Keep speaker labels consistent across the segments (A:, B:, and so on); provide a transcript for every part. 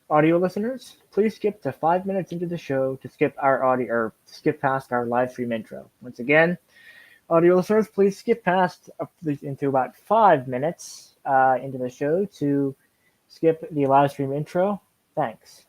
A: Audio listeners, please skip to 5 minutes into the show to skip our audio or skip past our live stream intro. Once again, audio listeners, please skip past into about 5 minutes into the show to skip the live stream intro. Thanks.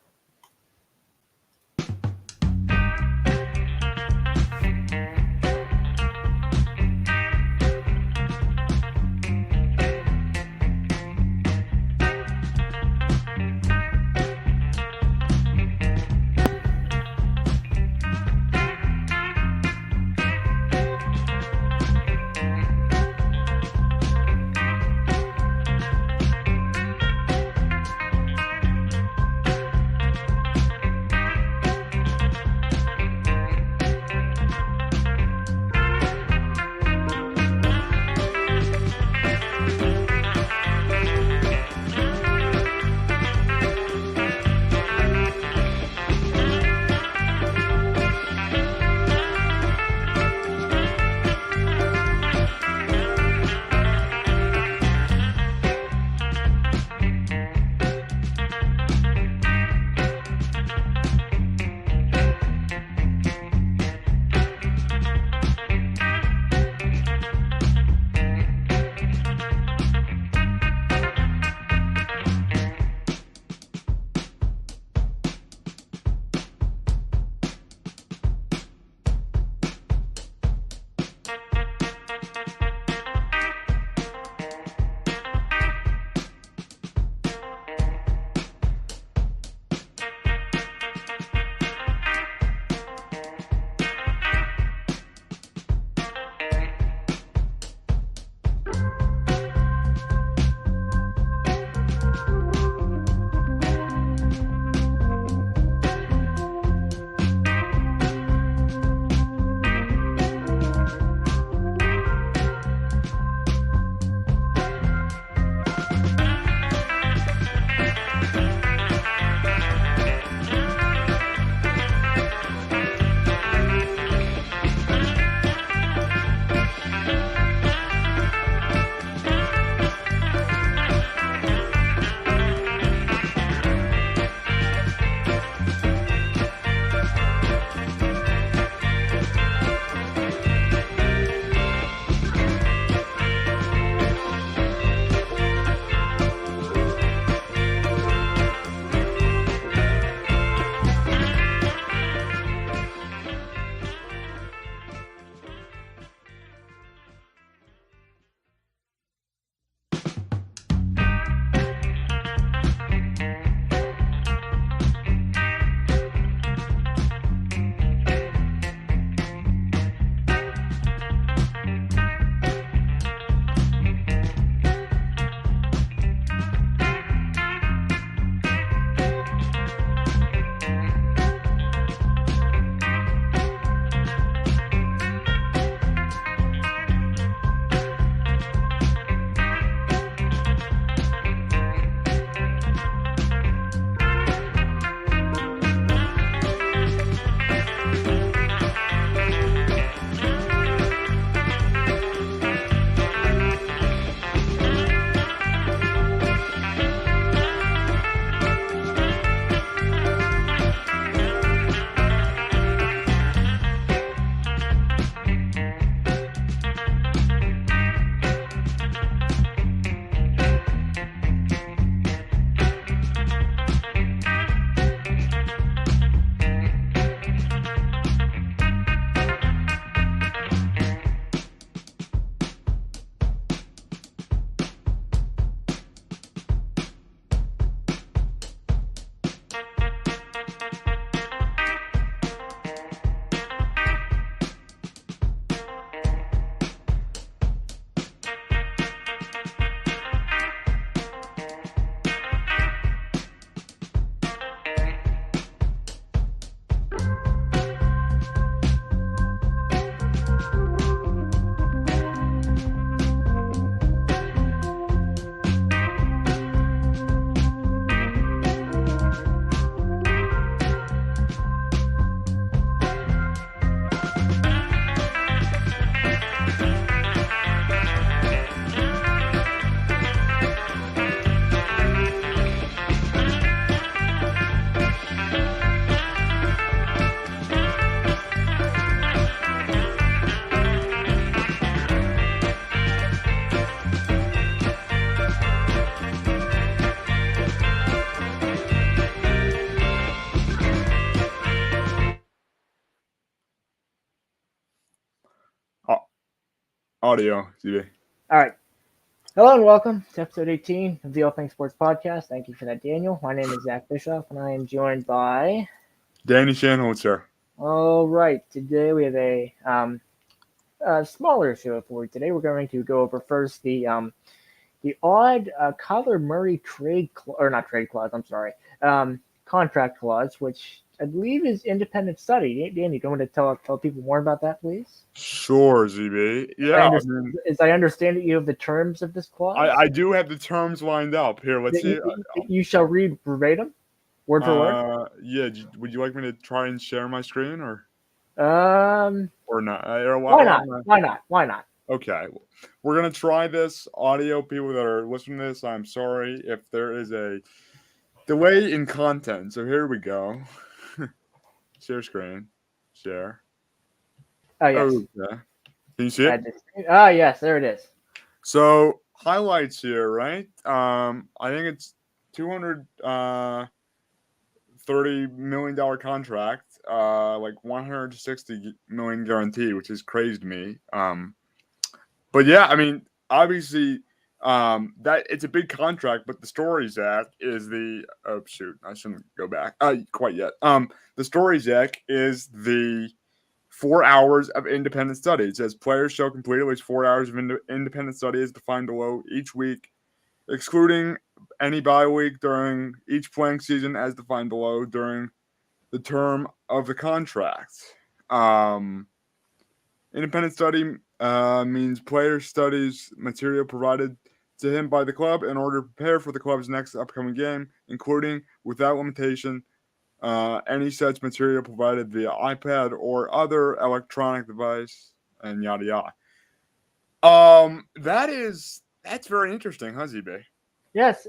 B: Audio, CB.
A: All right. Hello and welcome to episode 18 of the All Things Sports Podcast. Thank you for that, Daniel. My name is Zach Bischoff, and I am joined by.
B: Danny Shanholzer.
A: All right. Today we have a smaller show for you. Today we're going to go over first the odd Kyler Murray contract clause, which I believe is independent study. Danny, do you want to tell people more about that, please?
B: Sure, ZB. Yeah,
A: as I understand it, you have the terms of this clause.
B: I do have the terms lined up. Here, let's see.
A: You shall read verbatim, word for word.
B: Yeah. Would you like me to try and share my screen or not?
A: Why not?
B: Okay, we're gonna try this. Audio people that are listening to this, I'm sorry if there is a delay in content. So here we go. Share screen. Share.
A: Oh yes.
B: Okay. Can you see it?
A: Yes, there it is.
B: So highlights here, right? I think it's $230 million contract, like $160 million guarantee, which has crazed me. But yeah, I mean, obviously, that it's a big contract, but the story, Zach, is I shouldn't go back quite yet. The story, Zach, is the 4 hours of independent study. It says players shall complete at least 4 hours of independent study as defined below each week, excluding any bye week during each playing season as defined below during the term of the contract. Independent study means player studies material provided to him by the club in order to prepare for the club's next upcoming game, including, without limitation, any such material provided via iPad or other electronic device, and yada yada. That's very interesting, huh, ZB?
A: Yes.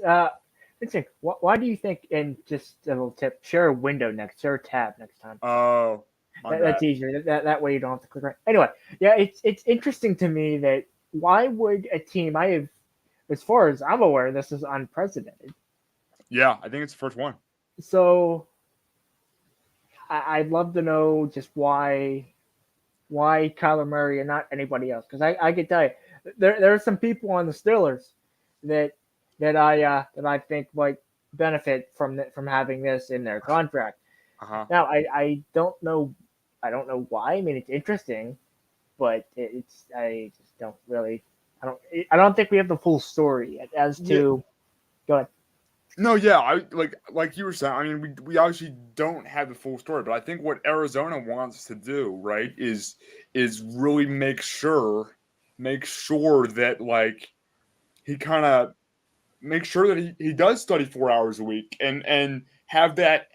A: Interesting. Why do you think? And just a little tip: share a window share a tab next time.
B: Oh,
A: that's easier. That way you don't have to click right. Anyway, yeah, it's interesting to me that why would a team? As far as I'm aware, this is unprecedented.
B: Yeah, I think it's the first one.
A: So I'd love to know just why Kyler Murray and not anybody else, because I can tell you there are some people on the Steelers that I think might benefit from having this in their contract.
B: Uh-huh.
A: Now I don't know why. I mean, it's interesting, but I just don't really. I don't think we have the full story as to. Go ahead.
B: No, yeah, I like you were saying. I mean, we obviously don't have the full story, but I think what Arizona wants to do, right, is really make sure that like he kind of make sure that he does study 4 hours a week and have that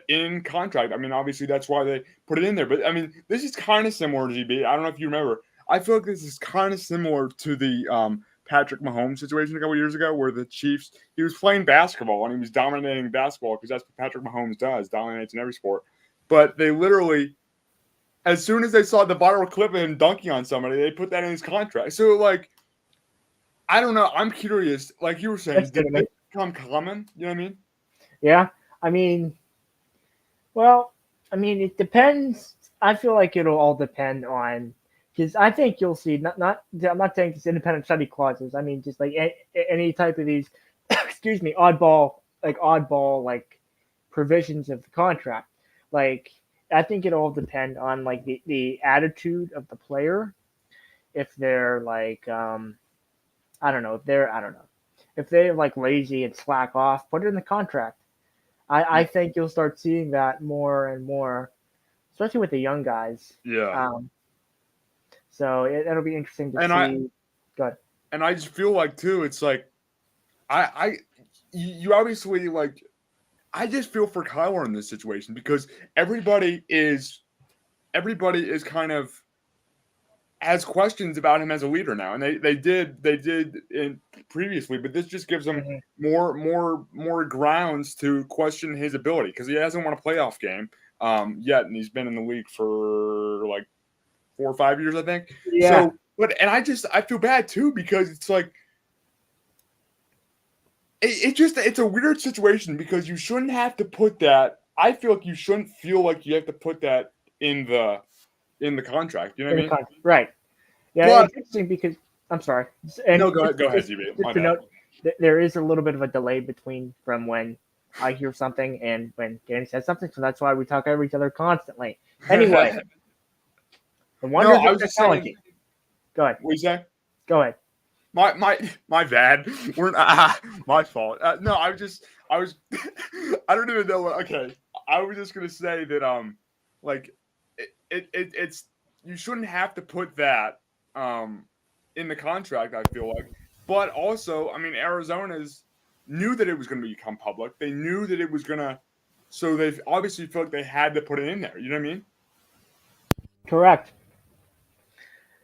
B: in contract. I mean, obviously that's why they put it in there. But I mean, this is kind of similar to GB. I don't know if you remember. I feel like this is kind of similar to the Patrick Mahomes situation a couple years ago, where the Chiefs, he was playing basketball and he was dominating basketball because that's what Patrick Mahomes does, dominates in every sport. But they literally, as soon as they saw the viral clip of him dunking on somebody, they put that in his contract. So like, I don't know. I'm curious. Like you were saying, did it become common? You know what I mean?
A: Yeah. I mean, it depends. I feel like it'll all depend on, because I think you'll see I'm not saying just independent study clauses. I mean, just like any type of these, oddball provisions of the contract. Like, I think it'll all depend on like the attitude of the player. If they're like, I don't know. If they're like lazy and slack off, put it in the contract. I think you'll start seeing that more and more, especially with the young guys.
B: Yeah.
A: So it'll be interesting to see. Go ahead.
B: And I just feel like too, it's like, you obviously like, I just feel for Kyler in this situation because everybody is kind of has questions about him as a leader now, and they did in previously, but this just gives them more grounds to question his ability because he hasn't won a playoff game yet, and he's been in the league for like 4 or 5 years, I think.
A: Yeah.
B: So, I feel bad too because it's like it's a weird situation because you shouldn't have to put that. I feel like you shouldn't feel like you have to put that in the contract. You know what I mean?
A: Right. Yeah,
B: But
A: it's interesting because I'm sorry. And
B: no, go ahead, ZB.
A: just
B: My
A: to
B: bad.
A: note, there is a little bit of a delay between from when I hear something and when Danny says something, so that's why we talk over each other constantly. Anyway, the
B: No,
A: wonders
B: I
A: of
B: was just saying.
A: technology. Go ahead.
B: What you say?
A: Go ahead.
B: My bad. We're my fault. No, I was I don't even know what. Okay, I was just gonna say that like it's you shouldn't have to put that in the contract. I feel like, but also, I mean, Arizona's knew that it was going to become public. They knew that it was gonna, so they obviously felt like they had to put it in there. You know what I mean?
A: Correct.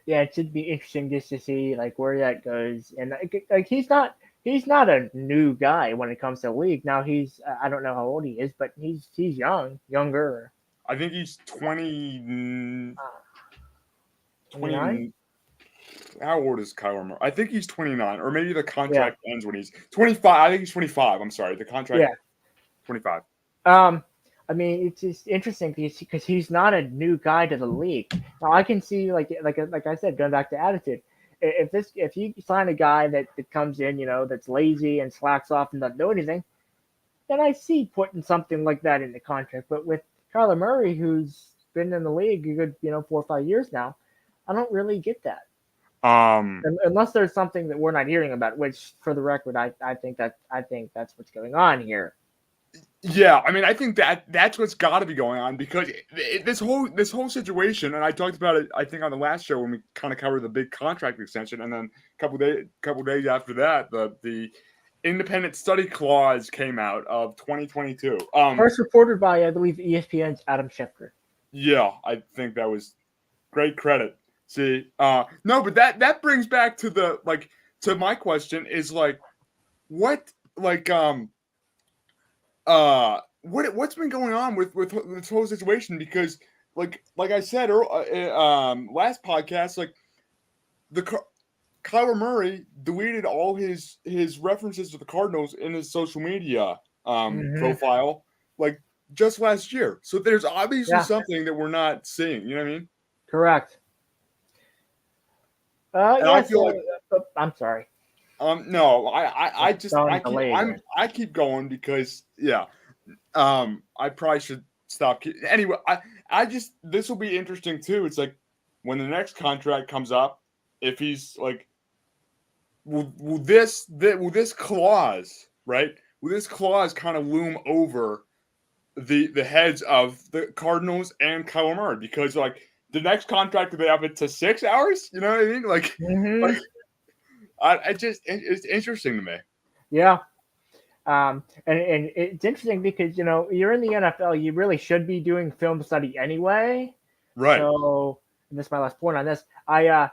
A: Yeah, it should be interesting just to see like where that goes. And like he's not a new guy when it comes to the league. Now he's I don't know how old he is, but he's younger.
B: I think he's 20,
A: 29?
B: 20. How old is Kyler Murray? I think he's 29, or maybe the
A: Yeah.
B: contract ends when he's 25. I think he's 25. I'm sorry, the contract
A: Yeah.
B: 25.
A: Um, I mean, it's just interesting because he's not a new guy to the league. Now I can see like I said, going back to attitude. If you sign a guy that comes in, that's lazy and slacks off and doesn't do anything, then I see putting something like that in the contract. But with Kyler Murray, who's been in the league a good 4 or 5 years now, I don't really get that. Unless there's something that we're not hearing about, which for the record, I think that's what's going on here.
B: Yeah, I mean, I think that's what's got to be going on because this whole situation, and I talked about it, I think on the last show when we kind of covered the big contract extension, and then couple days after that, the independent study clause came out of 2022.
A: First reported by, I believe, ESPN's Adam Schefter.
B: Yeah, I think that was great credit. See, no, but that brings back to to my question is what what's been going on with this whole situation? Because like I said last podcast, Kyler Murray deleted all his references to the Cardinals in his social media profile just last year. So there's obviously something that we're not seeing. You know what I mean?
A: Correct.
B: And I feel
A: I'm sorry.
B: No, I keep going because I probably should stop. Anyway, I just this will be interesting too. It's like when the next contract comes up, if he's like, will this clause, right? Will this clause kind of loom over the heads of the Cardinals and Kyler Murray? Because the next contract, do they up it to 6 hours? You know what I mean? It's interesting to me.
A: Yeah. And it's interesting because you're in the NFL, you really should be doing film study anyway.
B: Right.
A: So, and this is my last point on this. I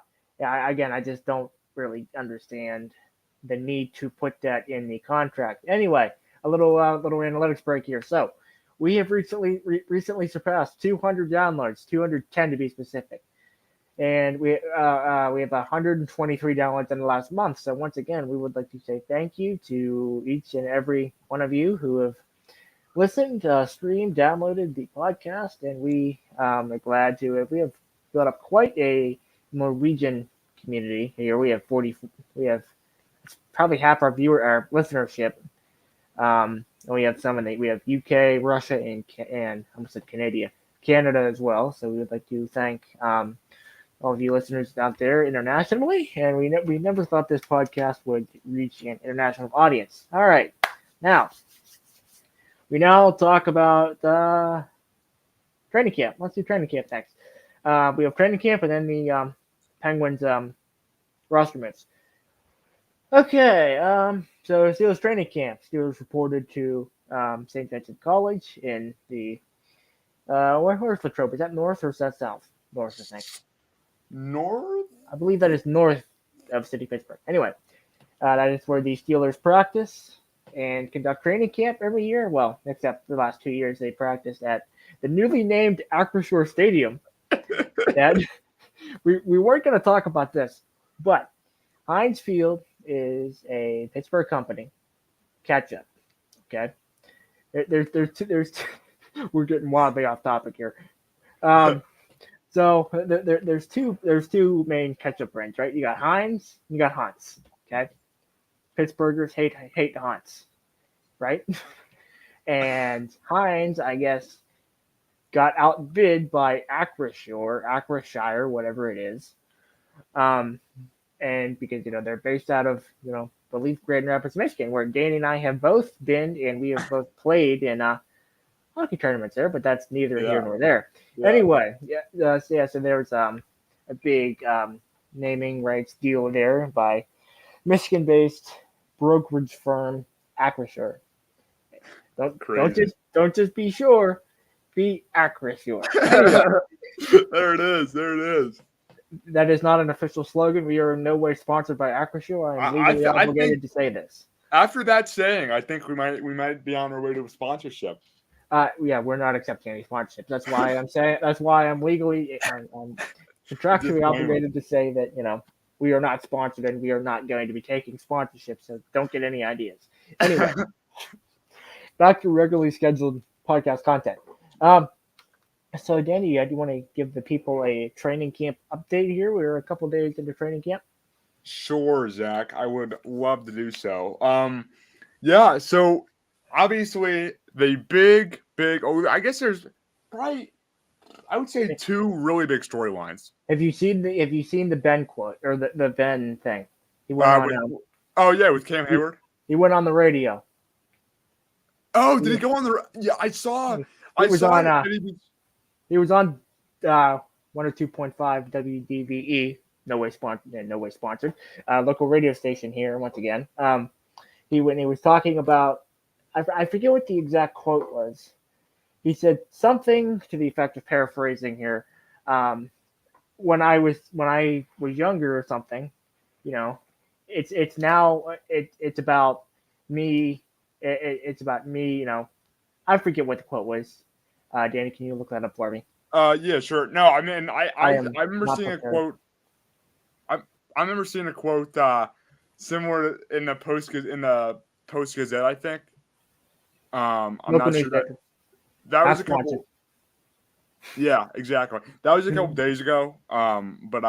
A: just don't really understand the need to put that in the contract. Anyway, a little analytics break here. So, we have recently surpassed 200 downloads, 210 to be specific. And we have 123 downloads in the last month. So once again, we would like to say thank you to each and every one of you who have listened, streamed, downloaded the podcast, and we are glad to. We have built up quite a Norwegian community here. We have probably half our listenership. And we have we have UK, Russia, and I almost said Canada as well. So we would like to thank all of you listeners out there internationally, and we never thought this podcast would reach an international audience. All right, now we talk about training camp. Let's do training camp next. We have training camp, and then the Penguins roster moves. Okay, so Steelers training camp. Steelers reported to St. Vincent College in the where's Latrobe? Is that north or is that south? North, I think.
B: North?
A: I believe that is north of City Pittsburgh. Anyway, that is where the Steelers practice and conduct training camp every year. Well, except the last 2 years, they practiced at the newly named Acrisure Stadium. And we weren't going to talk about this, but Heinz Field is a Pittsburgh company. Catch up, okay? There's we're getting wildly off topic here. So So there's two main ketchup brands, right? You got Heinz, you got Hunt's. Okay, Pittsburghers hate the Hunt's, right? And Heinz, I guess, got outbid by Acrisure, whatever it is. Um, and because they're based out of the Leaf Grand Rapids, Michigan, where Danny and I have both been, and we have both played in hockey tournaments there. But that's neither here nor there.
B: Yeah.
A: Anyway, so there's a big naming rights deal there by Michigan-based brokerage firm Acrisure. Don't just be sure, be Acrisure. Anyway,
B: There it is.
A: That is not an official slogan. We are in no way sponsored by Acrisure. I am legally obligated to say this.
B: After that saying, I think we might be on our way to a sponsorship.
A: Yeah, we're not accepting any sponsorships. That's why I'm saying. That's why I'm legally, I'm contractually obligated to say that we are not sponsored and we are not going to be taking sponsorships. So don't get any ideas. Anyway, back to regularly scheduled podcast content. So, Danny, do you want to give the people a training camp update here? We're a couple days into training camp.
B: Sure, Zach. I would love to do so. Yeah. So obviously the big. I guess there's probably, I would say, two really big storylines.
A: Have you seen the Ben quote or the Ben thing? He went
B: on. With Cam Hayward.
A: He went on the radio.
B: Oh, did he go on the? Yeah, I saw.
A: He was on 102.5 WDVE. No way sponsored. Local radio station here once again. He was talking about. I forget what the exact quote was. He said something to the effect of, paraphrasing here. When I was younger or something, it's about me. It's about me. I forget what the quote was. Danny, can you look that up for me?
B: Yeah, sure. No, I mean, I remember seeing a quote. I remember seeing a quote similar in the Post Gazette, I think. I'm not sure that was a couple. Yeah, exactly. That was a couple days ago. But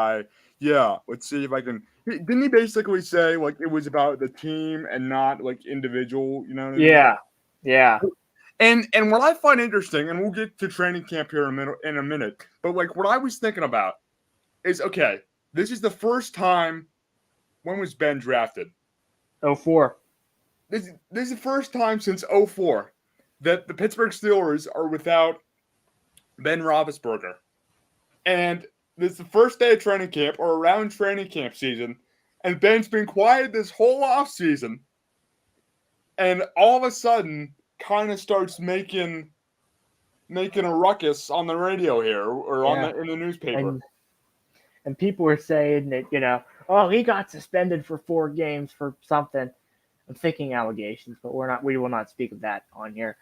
B: let's see if I can. Didn't he basically say like it was about the team and not like individual? You know what I mean?
A: Yeah.
B: And what I find interesting, and we'll get to training camp here in a minute, but like what I was thinking about is, okay, this is the first time. When was Ben drafted?
A: 2004.
B: This is the first time since 2004 that the Pittsburgh Steelers are without Ben Roethlisberger. And this is the first day of training camp or around training camp season, and Ben's been quiet this whole offseason. And all of a sudden, kind of starts making a ruckus on the radio here or in the newspaper.
A: And people were saying that, he got suspended for 4 games for something. I'm thinking allegations, but we will not speak of that on here.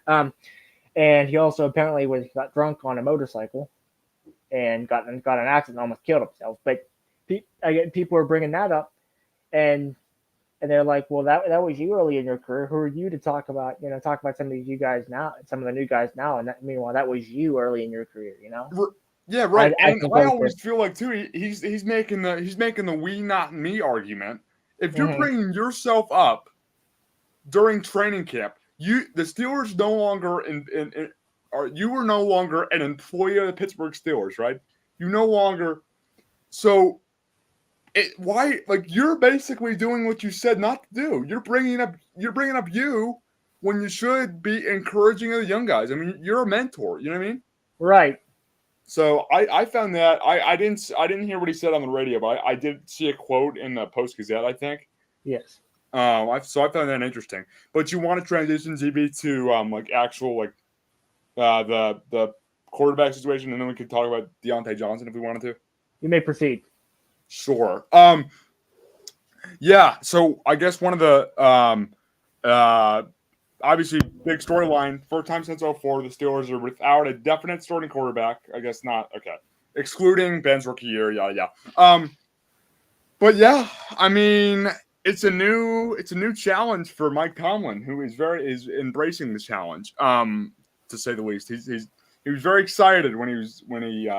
A: And he also apparently got drunk on a motorcycle and got an accident and almost killed himself. But people are bringing that up, and they're like, well, that was you early in your career. Who are you to talk about some of these guys now, some of the new guys now? And meanwhile, that was you early in your career,
B: Yeah, right. I always feel like too, he's making the we not me argument. If you're bringing yourself up during training camp, the Steelers no longer you were no longer an employee of the Pittsburgh Steelers, right? You no longer. So, you're basically doing what you said not to do. You're bringing up you when you should be encouraging the young guys. I mean, you're a mentor. You know what I mean?
A: Right.
B: So I found that I didn't hear what he said on the radio, but I did see a quote in the Post Gazette, I think.
A: Yes.
B: So I found that interesting. But you want to transition ZB to actual the quarterback situation, and then we could talk about Deontay Johnson if we wanted to.
A: You may proceed.
B: Sure. Yeah. So I guess one of the obviously big storyline, first time since 2004, the Steelers are without a definite starting quarterback. I guess not. Okay. Excluding Ben's rookie year. Yeah. But yeah, I mean, it's a new challenge for Mike Tomlin, who is embracing the challenge, to say the least. He was very excited when he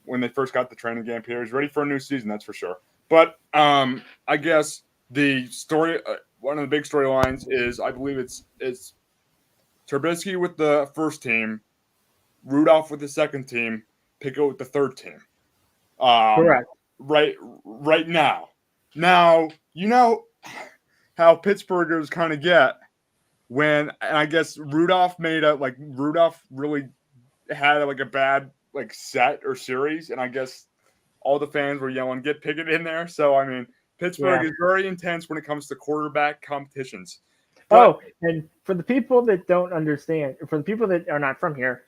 B: when they first got the training camp here. He's ready for a new season, that's for sure. But I guess the story, one of the big storylines is I believe it's Trubisky with the first team, Rudolph with the second team, Pickett with the third team.
A: Correct.
B: Right now. Now, you know how Pittsburghers kind of get when, and I guess Rudolph really had like a bad like set or series, and I guess all the fans were yelling, "Get Pickett in there!" So I mean, Pittsburgh is very intense when it comes to quarterback competitions.
A: But, and for the people that don't understand, for the people that are not from here,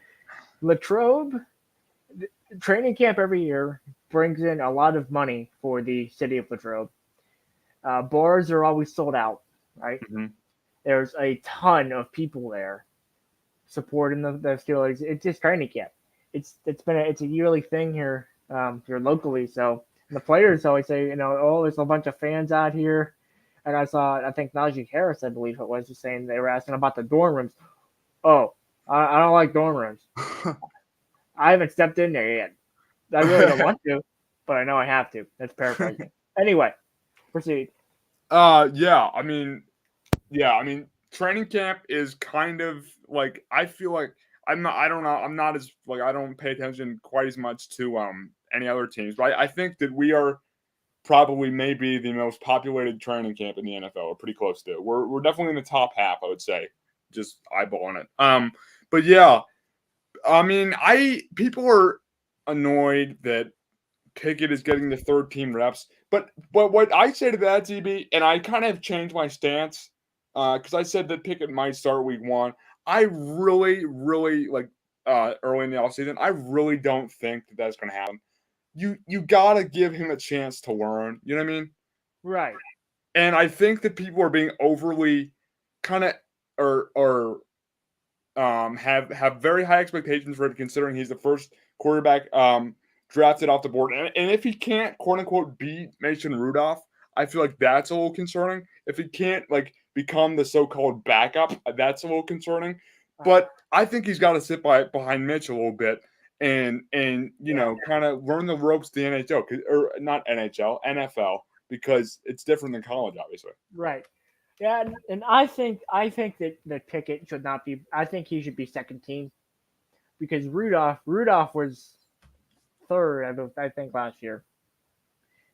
A: Latrobe training camp every year brings in a lot of money for the city of Latrobe. Bars are always sold out, right?
B: Mm-hmm.
A: There's a ton of people there supporting the Steelers. It's just training camp. It's a yearly thing here locally. So the players always say, oh, there's a bunch of fans out here. And I think Najee Harris, I believe it was, just saying they were asking about the dorm rooms. Oh, I don't like dorm rooms. I haven't stepped in there yet. I really don't want to, but I know I have to. That's paraphrasing. Anyway, proceed.
B: Yeah. I mean, training camp is kind of like, I feel like I don't pay attention quite as much to any other teams, but I think that we are probably maybe the most populated training camp in the NFL. We're pretty close to it. We're definitely in the top half, I would say, just eyeballing it. But yeah, I mean, people are annoyed that Pickett is getting the third team reps, but what I say to that, ZB, and I kind of changed my stance because I said that Pickett might start week 1. I really, really like early in the offseason. I really don't think that that's going to happen. You gotta give him a chance to learn. You know what I mean?
A: Right.
B: And I think that people are being overly kind of or have very high expectations for him, considering he's the first quarterback drafted off the board. And if he can't, quote unquote, beat Mason Rudolph, I feel like that's a little concerning. If he can't like become the so-called backup, that's a little concerning. But I think he's got to sit behind Mitch a little bit and kind of learn the ropes to the NHL, or not NHL, NFL, because it's different than college, obviously.
A: Right. Yeah, and I think that Pickett should not be. I think he should be second team because Rudolph was third, I think, last year.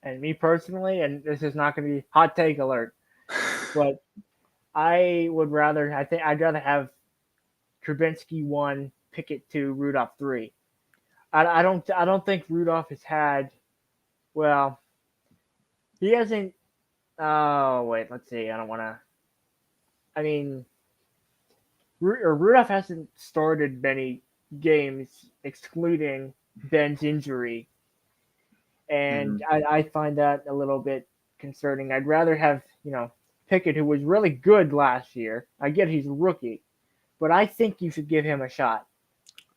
A: And me personally, and this is not going to be hot take alert, but I'd rather have Trubinsky 1, Pickett 2, Rudolph 3. I don't think Rudolph has had. Well, he hasn't. Oh wait, let's see. I don't want to. I mean, Rudolph hasn't started many games, excluding Ben's injury, and I find that a little bit concerning. I'd rather have Pickett, who was really good last year. I get he's a rookie, but I think you should give him a shot.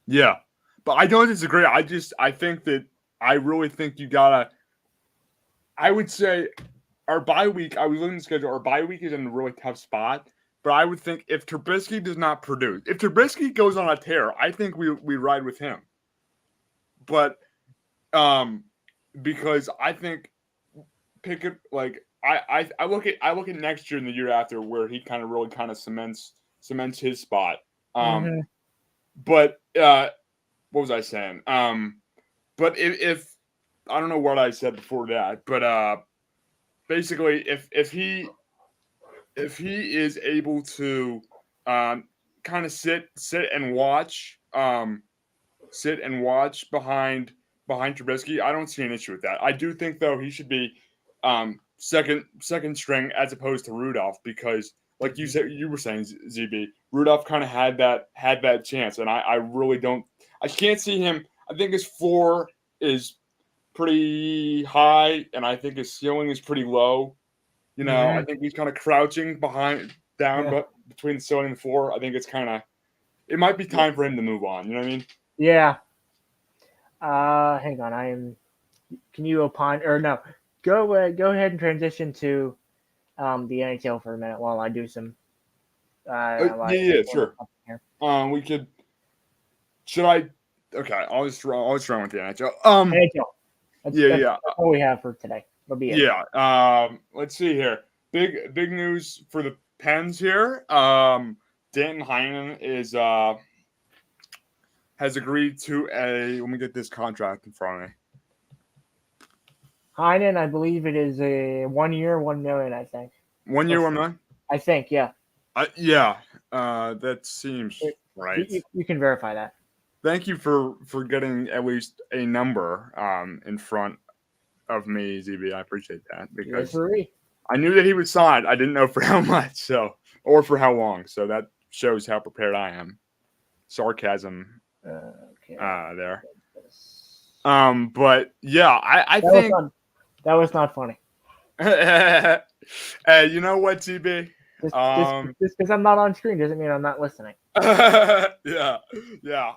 B: Yeah, but I don't disagree. I really think you gotta. I would say our bye week. I was looking at the schedule. Our bye week is in a really tough spot. But I would think if Trubisky does not produce, if Trubisky goes on a tear, I think we ride with him. But because I think Pickett, like I look at next year and the year after where he really cements his spot. But what was I saying? But if I don't know what I said before that, but basically if he is able to kind of sit and watch behind Trubisky, I don't see an issue with that. I do think though he should be second string as opposed to Rudolph, because like you were saying, ZB, Rudolph kind of had that chance, and I really don't. I can't see him. I think his floor is pretty high, and I think his ceiling is pretty low. I think he's kind of crouching between the ceiling and the floor. I think it might be time for him to move on. You know what I mean?
A: Yeah. Hang on. Can you opine or no? Go ahead and transition to the NHL for a minute while I do some.
B: Yeah, sure. We could. Should I? Okay, I'll just run with the NHL.
A: NHL. That's
B: Yeah.
A: all we have for today. That'll be it.
B: Yeah. Let's see here. Big news for the Pens here. Danton Heinen has agreed to a. Let me get this contract in front of me.
A: Heinen, I believe it is a 1 year, 1 million. I think.
B: 1 year, 1 million.
A: I think, yeah.
B: Yeah. That seems right.
A: You can verify that.
B: Thank you for getting at least a number in front of me, ZB. I appreciate that because I knew that he would sign. I didn't know for how much, or for how long. So that shows how prepared I am. Sarcasm there. But yeah, I think
A: that was not funny.
B: Hey, you know what, ZB?
A: Just because I'm not on screen doesn't mean I'm not listening.
B: Yeah.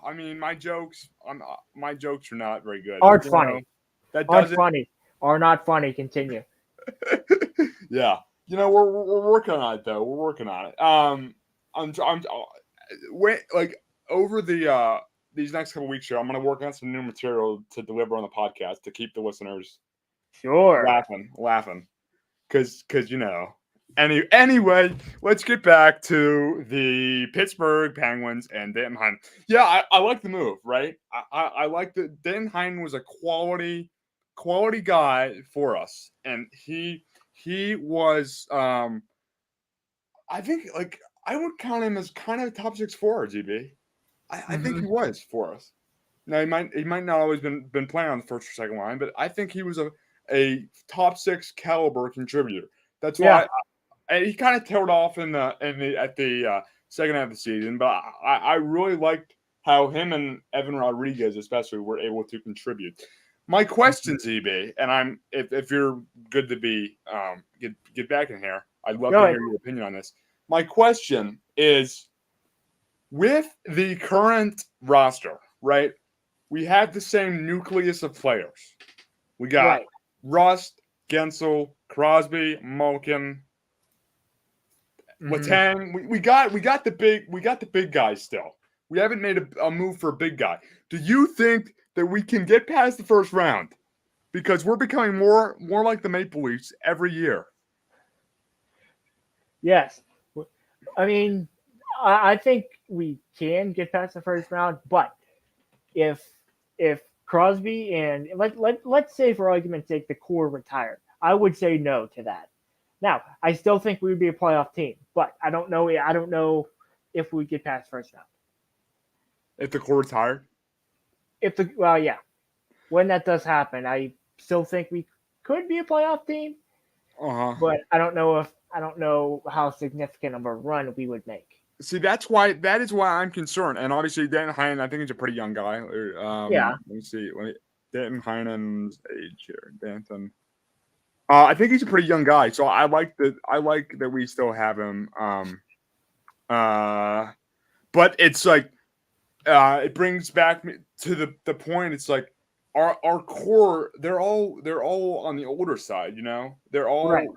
B: I mean, my jokes are not very good.
A: Aren't funny.
B: Are
A: not funny. Continue.
B: Yeah, we're working on it though. We're working on it. Over these next couple weeks here, I'm gonna work on some new material to deliver on the podcast to keep the listeners laughing, because Anyway, let's get back to the Pittsburgh Penguins and Danton Heinen. Yeah, I like the move, right? I like that Danton Heinen was a quality guy for us, and he was I think I would count him as kind of a top 6 forward, GB. I think he was for us. Now he might not always been playing on the first or second line, but I think he was a top 6 caliber contributor. That's why. He kind of tailed off at the second half of the season, but I really liked how him and Evan Rodriguez especially were able to contribute. My question, ZB, and if you're good to be get back in here, I'd love to hear your opinion on this. My question is, with the current roster, right? We have the same nucleus of players. We got Rust, Gensel, Crosby, Malkin. Letang, we got the big guys still. We haven't made a move for a big guy. Do you think that we can get past the first round? Because we're becoming more like the Maple Leafs every year.
A: Yes. I mean, I think we can get past the first round, but if Crosby and let's say for argument's sake the core retired, I would say no to that. Now, I still think we would be a playoff team, but I don't know if we get past first round.
B: If the core retired?
A: When that does happen, I still think we could be a playoff team. But I don't know how significant of a run we would make.
B: See, that is why I'm concerned. And obviously, Danton Heinen, I think he's a pretty young guy. Let me see. Danton Heinen's age here. Danton. I think he's a pretty young guy, so I like that we still have him. But it's like it brings back to the point. It's like our core. They're all on the older side. They're all they.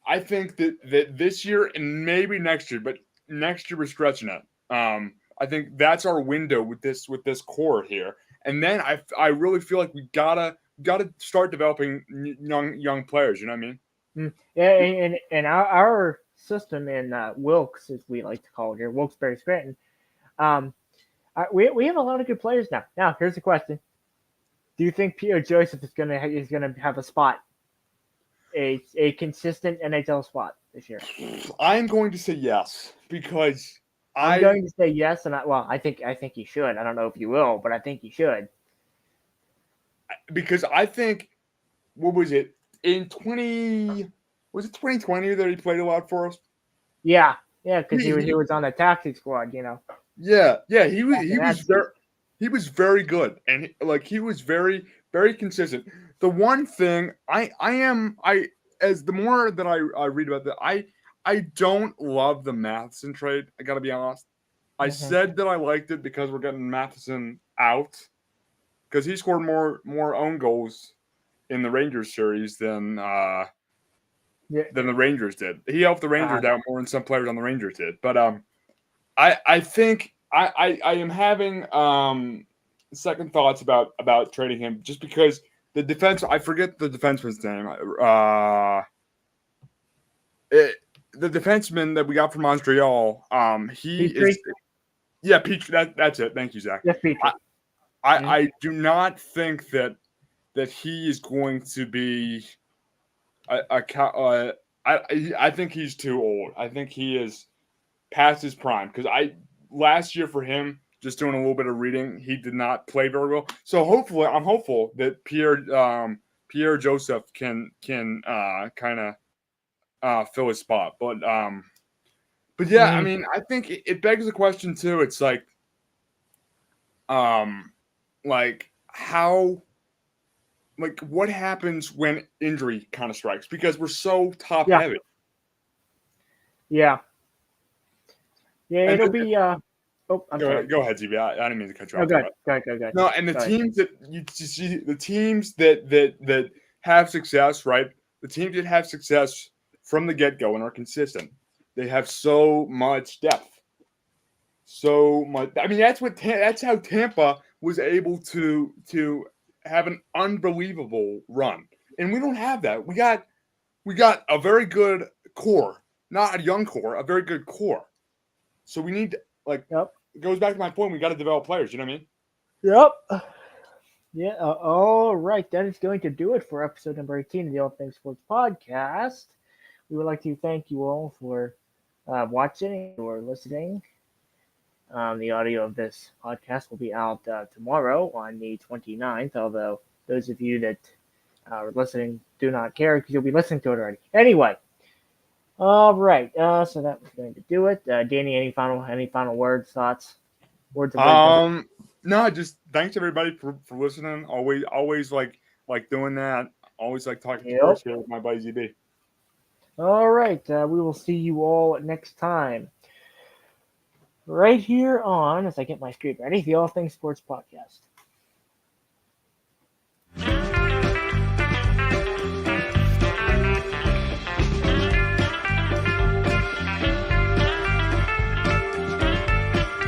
B: I think that this year and maybe next year, but next year we're stretching it. I think that's our window with this core here, and then I really feel like we gotta start developing young players. You know what I mean?
A: Yeah, and our system in Wilkes, as we like to call it here, Wilkes-Barre Scranton, we have a lot of good players now. Now, here's the question: do you think P.O. Joseph is gonna have a spot, a consistent NHL spot this year?
B: I'm going to say yes because
A: I'm going to say yes, and I think he should. I don't know if you will, but I think he should.
B: Because I think, what was it, in 2020 that he played a lot for us?
A: Yeah, because he was on the taxi squad,
B: Yeah, he was very good, and he was very, very consistent. The one thing as the more that I read about that, I don't love the Matheson trade. I got to be honest. I said that I liked it because we're getting Matheson out. Because he scored more own goals in the Rangers series than the Rangers did. He helped the Rangers out more than some players on the Rangers did. But I think I am having second thoughts about trading him just because the defense. I forget the defenseman's name. The defenseman that we got from Montreal. He
A: Petrie?
B: is. Yeah, Petrie. That's it. Thank you, Zach.
A: Yes, Petrie.
B: I do not think that he is going to be I think he's too old. I think he is past his prime because last year for him, just doing a little bit of reading, he did not play very well. So I'm hopeful that Pierre Joseph can kind of fill his spot. But yeah, I mean, I think it begs the question too. It's like how. Like, what happens when injury kind of strikes? Because we're so top heavy.
A: Yeah. Yeah, it'll be. I'm
B: sorry. Go ahead, ZB. I didn't mean to cut you off.
A: Go ahead.
B: No, and the teams that you see, the teams that have success, right? The teams that have success from the get-go and are consistent, they have so much depth. So much. I mean, that's how Tampa was able to have an unbelievable run, and we don't have that. We got a very good core, not a young core, a very good core. So we need It goes back to my point. We got to develop players. You know what I mean?
A: Yep. Yeah. All right. That is going to do it for episode number 18 of the All Things Sports Podcast. We would like to thank you all for watching or listening. The audio of this podcast will be out tomorrow on the 29th, although those of you that are listening do not care because you'll be listening to it already. Anyway, all right. So that was going to do it. Danny, any final words, thoughts, words of wisdom?
B: No, just thanks everybody for listening. Always like doing that. Always like talking to sports here with my buddy ZB.
A: All right. We will see you all next time. Right here on, as I get my script ready, the All Things Sports Podcast.